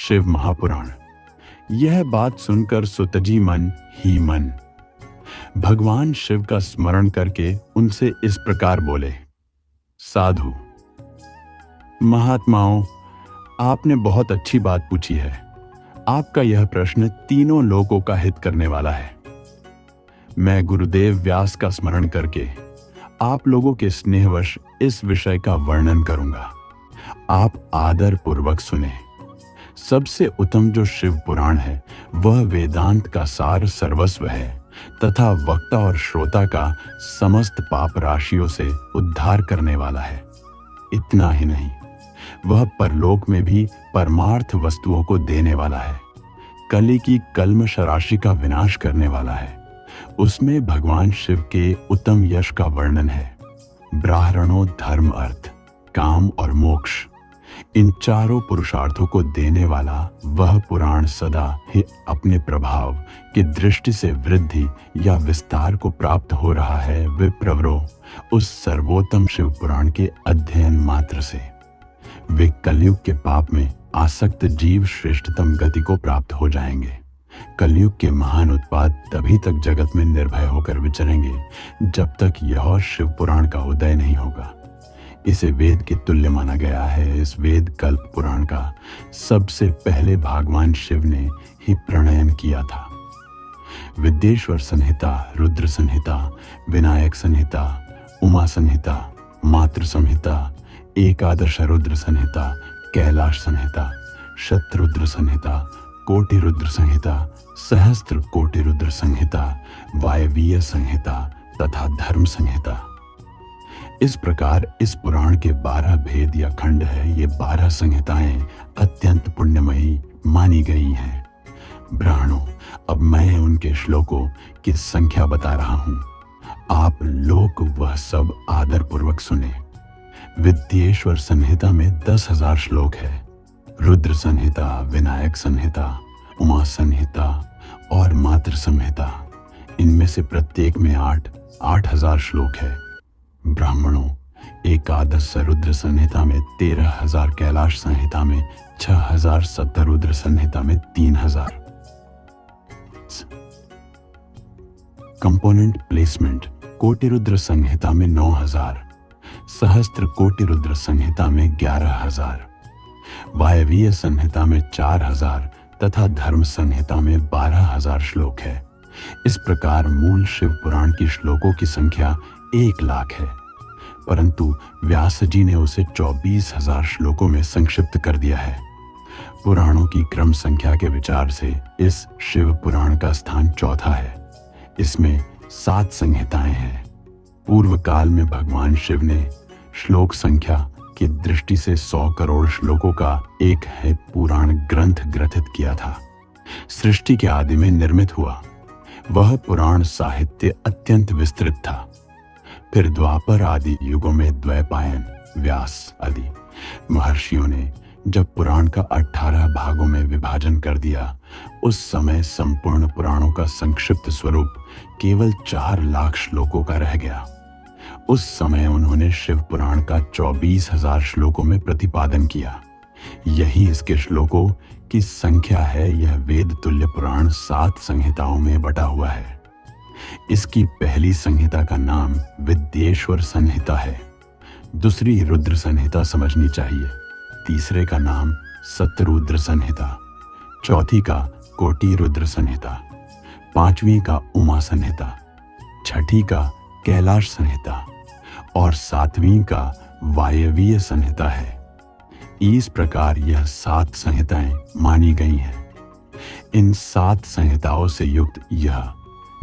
शिव महापुराण। यह बात सुनकर सुतजी मन ही मन भगवान शिव का स्मरण करके उनसे इस प्रकार बोले। साधु महात्माओं, आपने बहुत अच्छी बात पूछी है। आपका यह प्रश्न तीनों लोगों का हित करने वाला है। मैं गुरुदेव व्यास का स्मरण करके आप लोगों के स्नेहवश इस विषय का वर्णन करूंगा। आप आदर पूर्वक सुने। सबसे उत्तम जो शिव पुराण है वह वेदांत का सार सर्वस्व है तथा वक्ता और श्रोता का समस्त पाप राशियों से उद्धार करने वाला है। इतना ही नहीं, वह परलोक में भी परमार्थ वस्तुओं को देने वाला है। कली की कल्मष राशि का विनाश करने वाला है। उसमें भगवान शिव के उत्तम यश का वर्णन है। ब्राह्मणों धर्म, अर्थ, काम और मोक्ष, इन चारों पुरुषार्थों को देने वाला वह पुराण सदा ही अपने प्रभाव की दृष्टि से वृद्धि या विस्तार को प्राप्त हो रहा है। विप्रवरों, उस सर्वोत्तम शिव पुराण के अध्ययन मात्र से वे कलयुग के पाप में आसक्त जीव श्रेष्ठतम गति को प्राप्त हो जाएंगे। कलयुग के महान उत्पाद तभी तक जगत में निर्भय होकर विचरेंगे जब तक यह शिव पुराण का उदय नहीं होगा। इसे वेद के तुल्य माना गया है। इस वेद कल्प पुराण का सबसे पहले भगवान शिव ने ही प्रणयन किया था। विद्येश्वर संहिता, रुद्र संहिता, विनायक संहिता, उमा संहिता, मातृ संहिता, एकादश रुद्र संहिता, कैलाश संहिता, शतरुद्र संहिता, कोटि रुद्र संहिता, सहस्त्र कोटि रुद्र संहिता, वायवीय संहिता तथा धर्म संहिता। इस प्रकार इस पुराण के 12 भेद या खंड है। ये 12 संहिताएं अत्यंत पुण्यमयी मानी गई हैं। ब्राह्मणों, अब मैं उनके श्लोकों की संख्या बता रहा हूं। आप लोग वह सब आदर पूर्वक सुने। विद्येश्वर संहिता में 10,000 श्लोक है। रुद्र संहिता, विनायक संहिता, उमा संहिता और मातृ संहिता, इनमें से प्रत्येक में 8,000 श्लोक है। ब्राह्मणों, एकादश रुद्र संहिता में 13,000, कैलाश संहिता में 6,000, शतरुद्र संहिता में 3,000। कंपोनेंट प्लेसमेंट, कोटि रुद्र संहिता में 9,000, सहस्त्र कोटि रुद्र संहिता में 11,000, वायवीय संहिता में 4,000 तथा धर्म संहिता में 12,000 श्लोक है। इस प्रकार मूल शिव पुराण की श्लोकों की संख्या 1,00,000 है, परंतु व्यास जी ने उसे 24,000 श्लोकों में संक्षिप्त कर दिया है। पुराणों की क्रम संख्या के विचार से इस शिव पुराण का स्थान चौथा है। इसमें 7 संहिताएं हैं। पूर्व काल में भगवान शिव ने श्लोक संख्या की दृष्टि से 100 करोड़ श्लोकों का एक है पुराण ग्रंथ ग्रथित किया था। सृष्टि के आदि में निर्मित हुआ। वह पुराण साहित्य अत्यंत विस्तृत था। फिर द्वापर आदि युगों में द्वैपायन, व्यास आदि महर्षियों ने जब पुराण का 18 भागों में विभाजन कर दिया, उस समय संपूर्ण पुराणों का संक्षिप्त स्वरूप केवल 4,00,000 श्लोकों का रह गया। उस समय उन्होंने शिव पुराण का 24,000 श्लोकों में प्रतिपादन किया। यही इसके श्लोकों की संख्या है। यह वेद तुल्य पुराण 7 संहिताओं में बटा हुआ है। इसकी पहली संहिता का नाम विद्येश्वर संहिता है। दूसरी रुद्र संहिता समझनी चाहिए। तीसरे का नाम शतरुद्र संहिता, चौथी का कोटि रुद्र संहिता, पांचवी का उमा संहिता, छठी का कैलाश संहिता और 7वीं का वायवीय संहिता है। इस प्रकार यह 7 संहिताएं मानी गई हैं। इन 7 संहिताओं से युक्त यह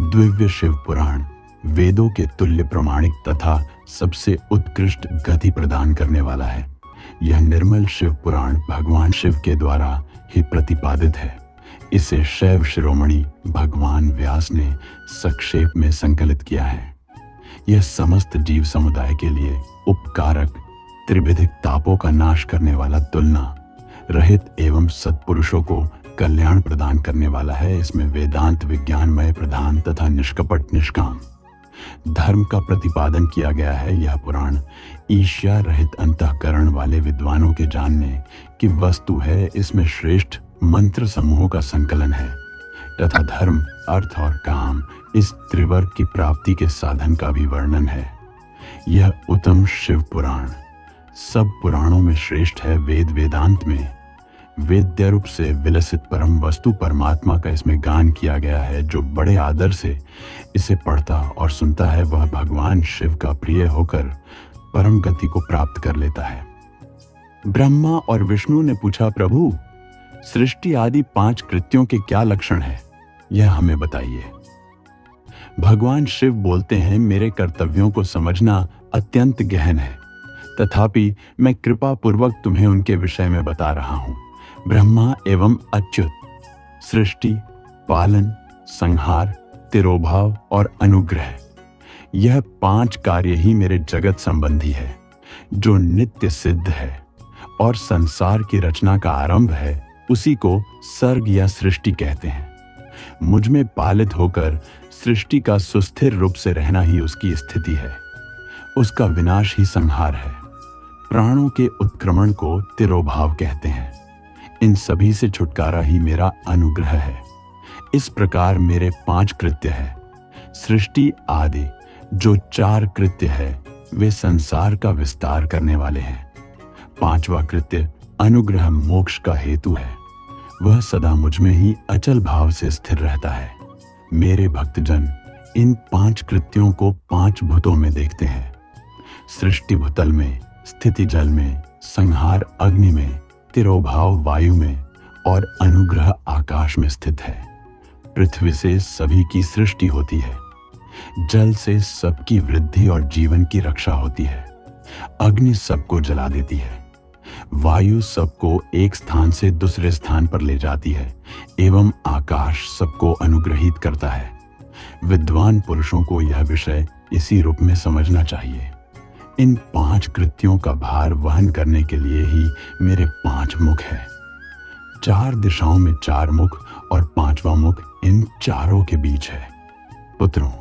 दिव्य शिव पुराण वेदों के तुल्य प्रमाणिक तथा सबसे उत्कृष्ट गति प्रदान करने वाला है। यह निर्मल शिव पुराण भगवान शिव के द्वारा ही प्रतिपादित है। इसे शैव शिरोमणि भगवान व्यास ने संक्षेप में संकलित किया है। यह समस्त जीव समुदाय के लिए उपकारक, त्रिविधिक तापों का नाश करने वाला, तुलना रहित एवं सत्पुरुषों को कल्याण प्रदान करने वाला है। इसमें वेदांत विज्ञानमय प्रधान तथा निष्कपट निष्काम धर्म का प्रतिपादन किया गया है। यह पुराण ईर्ष्या रहित अंतःकरण वाले विद्वानों के जानने की वस्तु है। इसमें श्रेष्ठ मंत्र समूहों का संकलन है तथा धर्म, अर्थ और काम इस त्रिवर्ग की प्राप्ति के साधन का भी वर्णन है। यह उत्तम शिव पुराण सब पुराणों में श्रेष्ठ है। वेद वेदांत में वेद्य रूप से विलसित परम वस्तु परमात्मा का इसमें गान किया गया है। जो बड़े आदर से इसे पढ़ता और सुनता है वह भगवान शिव का प्रिय होकर परम गति को प्राप्त कर लेता है। ब्रह्मा और विष्णु ने पूछा, प्रभु सृष्टि आदि 5 कृत्यों के क्या लक्षण है, यह हमें बताइए। भगवान शिव बोलते हैं, मेरे कर्तव्यों को समझना अत्यंत गहन है, तथापि मैं कृपा पूर्वक तुम्हें उनके विषय में बता रहा हूं। ब्रह्मा एवं अच्युत, सृष्टि, पालन, संहार, तिरोभाव और अनुग्रह, यह 5 कार्य ही मेरे जगत संबंधी है, जो नित्य सिद्ध है। और संसार की रचना का आरंभ है, उसी को सर्ग या सृष्टि कहते हैं। मुझ में पालित होकर सृष्टि का सुस्थिर रूप से रहना ही उसकी स्थिति है, उसका विनाश ही संहार है। प्राणों के उत्क्रमण को तिरोभाव कहते हैं। इन सभी से छुटकारा ही मेरा अनुग्रह है। इस प्रकार मेरे 5 कृत्य है। सृष्टि आदि जो 4 कृत्य है वे संसार का विस्तार करने वाले हैं। 5वां कृत्य अनुग्रह मोक्ष का हेतु है। वह सदा मुझ में ही अचल भाव से स्थिर रहता है। मेरे भक्तजन इन 5 कृत्यों को 5 भूतों में देखते हैं। सृष्टि भूतल में, स्थिति जल में, संहार अग्नि में, तिरोभाव वायु में और अनुग्रह आकाश में स्थित है। पृथ्वी से सभी की सृष्टि होती है, जल से सबकी वृद्धि और जीवन की रक्षा होती है, अग्नि सबको जला देती है, वायु सबको एक स्थान से दूसरे स्थान पर ले जाती है एवं आकाश सबको अनुग्रहित करता है। विद्वान पुरुषों को यह विषय इसी रूप में समझना चाहिए। इन 5 कृत्यों का भार वहन करने के लिए ही मेरे 5 मुख है। 4 दिशाओं में 4 मुख और 5वां मुख इन चारों के बीच है। पुत्रों,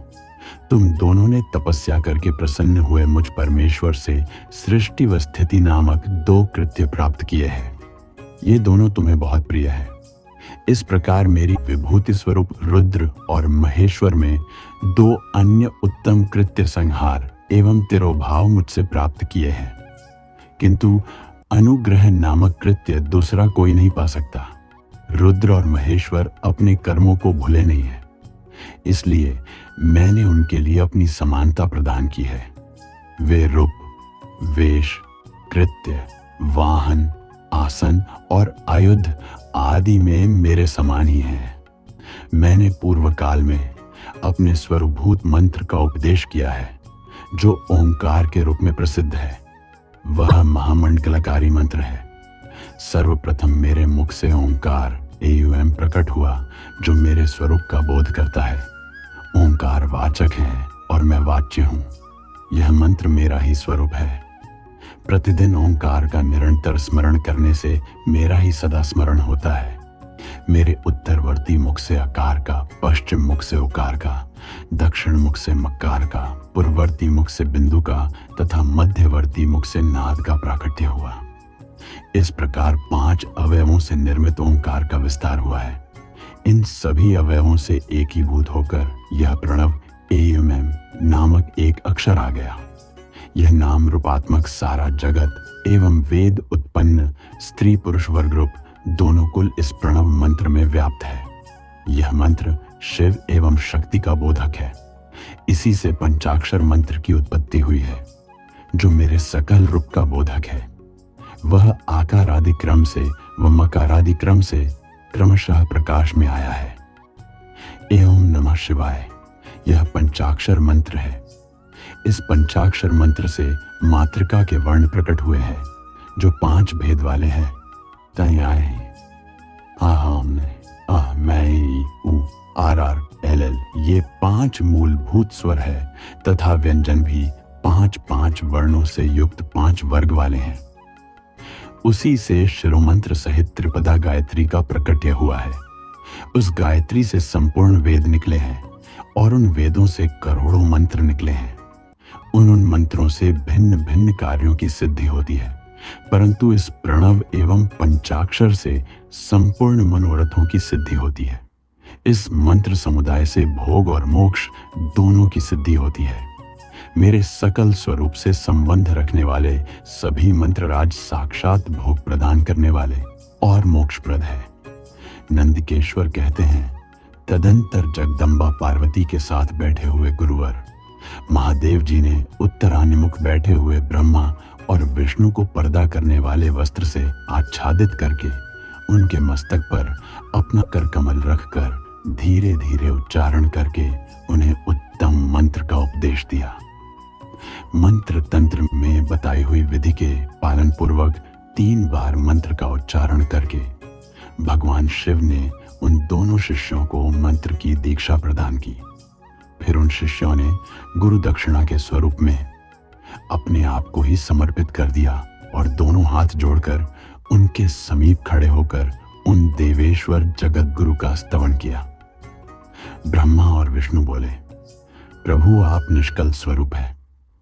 तुम दोनों ने तपस्या करके प्रसन्न हुए मुझ परमेश्वर से सृष्टि व स्थिति नामक 2 कृत्य प्राप्त किए हैं। ये दोनों तुम्हें बहुत प्रिय है। इस प्रकार मेरी विभूति स्वरूप रुद्र और महेश्वर में 2 अन्य उत्तम कृत्य संहार एवं तिरोभाव मुझसे प्राप्त किए हैं, किंतु अनुग्रह नामक कृत्य दूसरा कोई नहीं पा सकता। रुद्र और महेश्वर अपने कर्मों को भूले नहीं है, इसलिए मैंने उनके लिए अपनी समानता प्रदान की है। वे रूप, वेश, कृत्य, वाहन, आसन और आयुध आदि में मेरे समान ही हैं। मैंने पूर्व काल में अपने स्वरूभूत मंत्र का उपदेश किया है, जो ओंकार के रूप में प्रसिद्ध है। वह महामंडलकारी मंत्र है। सर्वप्रथम मेरे मुख से ओंकार एवं प्रकट हुआ, जो मेरे स्वरूप का बोध करता है। ओंकार वाचक है और मैं वाच्य हूं। यह मंत्र मेरा ही स्वरूप है। प्रतिदिन ओंकार का निरंतर स्मरण करने से मेरा ही सदा स्मरण होता है। मेरे उत्तरवर्ती मुख से अकार का, पश्चिम मुख से उकार का, दक्षिण मुख से मकार का, पूर्ववर्ती मुख से बिंदु का तथा मध्यवर्ती मुख से नाद का प्राकट्य हुआ। इस प्रकार 5 अवयवों से निर्मित ओंकार का विस्तार हुआ है। इन सभी अवयवों से एकीभूत होकर यह प्रणव एयम नामक एक अक्षर आ गया। यह नाम रूपात्मक सारा जगत एवं वेद उत्पन्न स्त्री पुरुष वर्ग रूप दोनों कुल इस प्रणव मंत्र में व्याप्त है। यह मंत्र शिव एवं शक्ति का बोधक है। इसी से पंचाक्षर मंत्र की उत्पत्ति हुई है, जो मेरे सकल रूप का बोधक है। वह आकारादि क्रम से व मकारादि क्रम से क्रमशः प्रकाश में आया है। एवं नमः शिवाय यह पंचाक्षर मंत्र है। इस पंचाक्षर मंत्र से मातृका के वर्ण प्रकट हुए हैं, जो 5 भेद वाले हैं। तय आए हमने मैं उ आर आर एल एल, ये 5 मूलभूत स्वर है तथा व्यंजन भी 5 वर्णों से युक्त 5 वर्ग वाले हैं। उसी से शिरोमंत्र सहित त्रिपदा गायत्री का प्रकट्य हुआ है। उस गायत्री से संपूर्ण वेद निकले हैं और उन वेदों से करोड़ों मंत्र निकले हैं। उन मंत्रों से भिन्न भिन्न कार्यों की सिद्धि होती है, परंतु इस प्रणव एवं पंचाक्षर से संपूर्ण मनोरथों की सिद्धि होती है। इस मंत्र समुदाय से भोग और मोक्ष दोनों की सिद्धि होती है। मेरे सकल स्वरूप से संबंध रखने वाले सभी मंत्रराज साक्षात भोग प्रदान करने वाले और मोक्षप्रद है। नंदकेश्वर कहते हैं, तदंतर जगदम्बा पार्वती के साथ बैठे हुए गुरुवर महादेव जी ने उत्तरान्मुख बैठे हुए ब्रह्मा और विष्णु को पर्दा करने वाले वस्त्र से आच्छादित करके उनके मस्तक पर अपना करकमल रखकर धीरे धीरे उच्चारण करके उन्हें उत्तम मंत्र का उपदेश दिया। मंत्र तंत्र में बताई हुई विधि के पालन पूर्वक 3 बार मंत्र का उच्चारण करके भगवान शिव ने उन दोनों शिष्यों को मंत्र की दीक्षा प्रदान की। फिर उन शिष्यों ने गुरु दक्षिणा के स्वरूप में अपने आप को ही समर्पित कर दिया और दोनों हाथ जोड़कर उनके समीप खड़े होकर उन देवेश्वर जगत गुरु का स्तवन किया। ब्रह्मा और विष्णु बोले, प्रभु आप निष्कल स्वरूप है,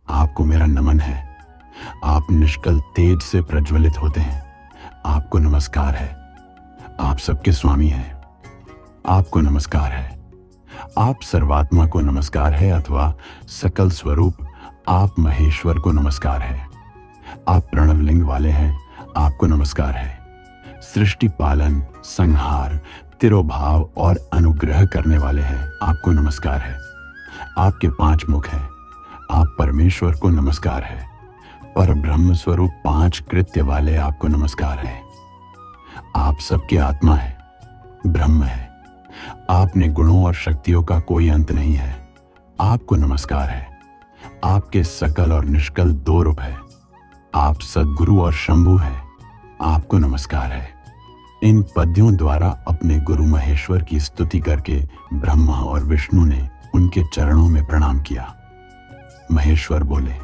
आपको मेरा नमन है। आप निष्कल तेज से प्रज्वलित होते हैं, आपको नमस्कार है। आप सबके स्वामी हैं, आपको नमस्कार है। आप सर्वात्मा को नमस्कार है अथवा सकल स्वरूप आप महेश्वर को नमस्कार है। आप प्रणवलिंग वाले हैं, आपको नमस्कार है। सृष्टि पालन, संहार, तिरोभाव और अनुग्रह करने वाले हैं, आपको नमस्कार है। आपके 5 मुख हैं, आप परमेश्वर को नमस्कार है। पर ब्रह्म स्वरूप 5 कृत्य वाले आपको नमस्कार है। आप सबके आत्मा है, ब्रह्म है। आपने गुणों और शक्तियों का कोई अंत नहीं है, आपको नमस्कार है। आपके सकल और निष्कल 2 रूप है। आप सद्गुरु और शंभु हैं, आपको नमस्कार है। इन पद्यों द्वारा अपने गुरु महेश्वर की स्तुति करके ब्रह्मा और विष्णु ने उनके चरणों में प्रणाम किया। महेश्वर बोले,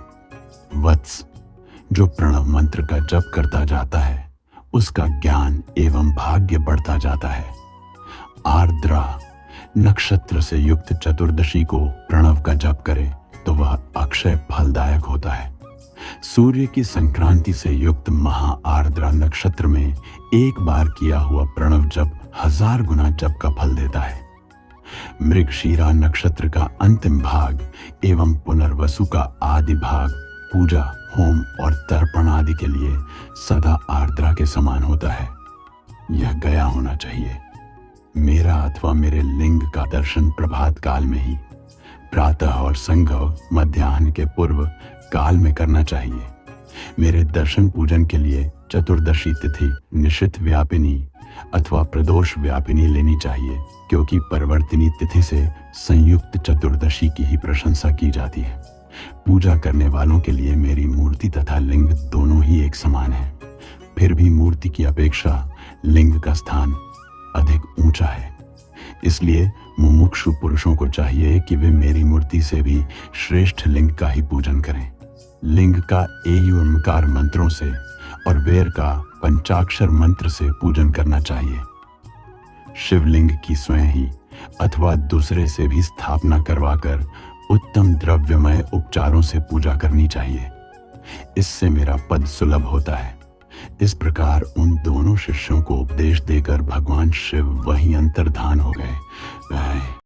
वत्स, जो प्रणव मंत्र का जप करता जाता है उसका ज्ञान एवं भाग्य बढ़ता जाता है। आर्द्रा नक्षत्र से युक्त चतुर्दशी को प्रणव का जप करे तो वह अक्षय फलदायक होता है। सूर्य की संक्रांति से युक्त महा आर्द्रा नक्षत्र में एक बार किया हुआ प्रणव जप 1000 गुना जप का फल देता है। मृगशीरा नक्षत्र का अंतिम भाग एवं पुनर्वसु का आदि भाग पूजा, होम और तर्पण आदि के लिए सदा आर्द्रा के समान होता है। यह गया होना चाहिए। मेरा अथवा मेरे लिंग का दर्शन प्रभात काल में ही, प्रातः और संघव मध्याह्न के पूर्व काल में करना चाहिए। मेरे दर्शन पूजन के लिए चतुर्दशी तिथि निशित व्यापिनी अथवा प्रदोष व्यापिनी लेनी चाहिए, क्योंकि परिवर्तिनी तिथि से संयुक्त चतुर्दशी की ही प्रशंसा की जाती है। पूजा करने वालों के लिए मेरी मूर्ति तथा लिंग दोनों ही एक समान है। फिर भी मूर्ति की अपेक्षा लिंग का स्थान अधिक ऊंचा है। इसलिए मुमुक्षु पुरुषों को चाहिए कि वे मेरी मूर्ति से भी श्रेष्ठ लिंग का ही पूजन करें। लिंग का एहि ओंकार मंत्रों से और वेर का पंचाक्षर मंत्र से पूजन करना चाहिए। शिवलिंग की स्वयं ही अथवा दूसरे से भी स्थापना करवाकर उत्तम द्रव्यमय उपचारों से पूजा करनी चाहिए। इससे मेरा पद सुलभ होता है। इस प्रकार उन दोनों शिष्यों को उपदेश देकर भगवान शिव वहीं अंतर्धान हो गए।